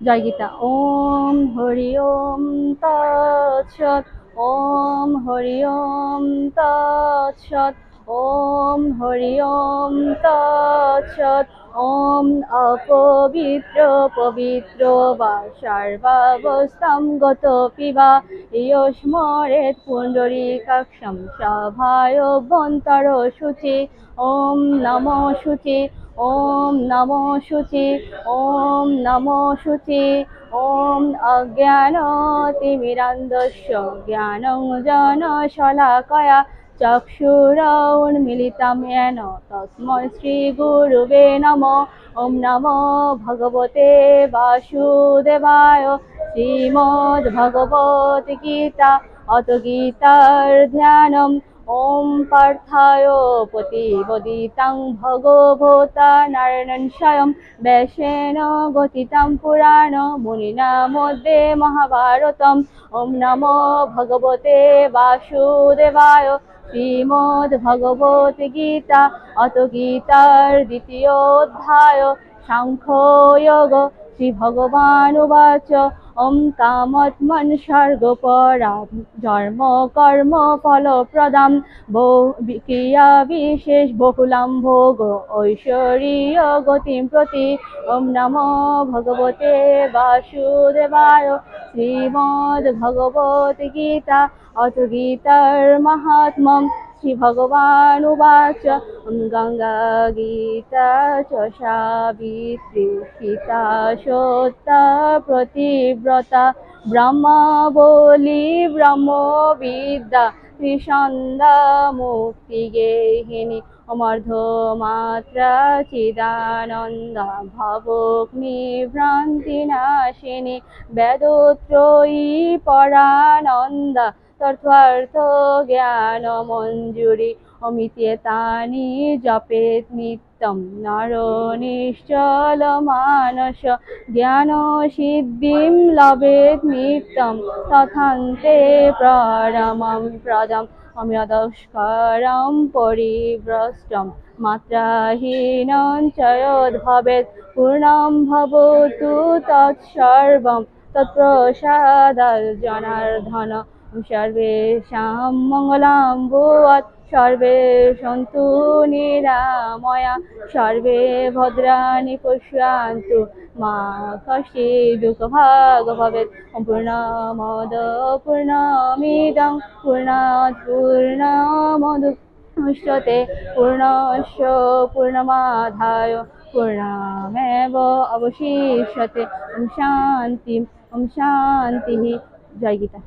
জয় গীতা। ওম হরি ওম তৎসৎ। ওম হরি ওম তৎসৎ। ওম হরি ওম তৎসৎ। ওম অপবিত্র পবিত্র বা সর্বাবস্থাং গতোপি বা ইয়স্মরেৎ পুণ্ডরীকাক্ষং সভায়ভ্যন্তর শুচি। ওম নমো শুচি। ওম নমো শুচি। ওম নমো শুচি। ওম অজ্ঞানতিমিরান্ধস্য জ্ঞানাঞ্জনশলাকয়া চক্ষুरुन्मीलितं येन तस्मै श्रीगुरुवे नमः। ओम नमो भगवते वासुदेवाय। श्रीमद्भगवद्गीता अथ गीतार ध्यानम्। ओम पार्थाय प्रतिबोधितं भगवता नारायणेन स्वयं व्यासेन गथितं पुराण मुनिना मध्ये महाभारतम्। ओम नमो भगवते वासुदेवाय। श्रीमद्भगवद्गीता अथ गीतार द्वितीय अध्याय सांख्ययोग। श्रीभगवानुवाच ओम कामत्मन् सर्गपरां धर्म कर्म फलप्रदां क्रिया विशेष बहुलां भोग ऐश्वर्य गतिं प्रति। ओम नमो भगवते वासुदेवाय। श्रीमद्भगवद्गीता अथ गीतार महात्म्यम्। श्रीभगवानुवाच गंगा गीता च सावित्री सीता सत्या प्रतिव्रता ब्रह्मबली ब्रह्मविद्या त्रिसन्ध्या मुक्तिगेहिनी अमर्धमात्रा चिदानन्दा भवग्निभ्रान्तिनाशिनी वेदत्रयी परानन्दा तत्त्वार्थ ज्ञानमञ्जुरी अमित्येतानि जपेत् नित्यं नरो निश्चलमानस ज्ञानसिद्धिं लभेत् नित्यं तथान्ते परमं पदम्। अम्यदस्करं परिभ्रष्टं मात्राहीनं च यद्भवेत् पूर्णं भवतु तत्सर्वं तत्प्रसादात् जनार्दन। सर्वेषां मङ्गलं भूयात् सर्वे सन्तु निरामया सर्वे भद्राणि पश्यन्तु मा कश्चित् दुःखभाग् भवेत्। पूर्णमद पूर्णमिदं पूर्णात् पूर्णमुदच्यते पूर्णस्य पूर्णमादाय पूर्णमेव अवशिष्यते। ओम शांति। ओम शांति। जय गीता।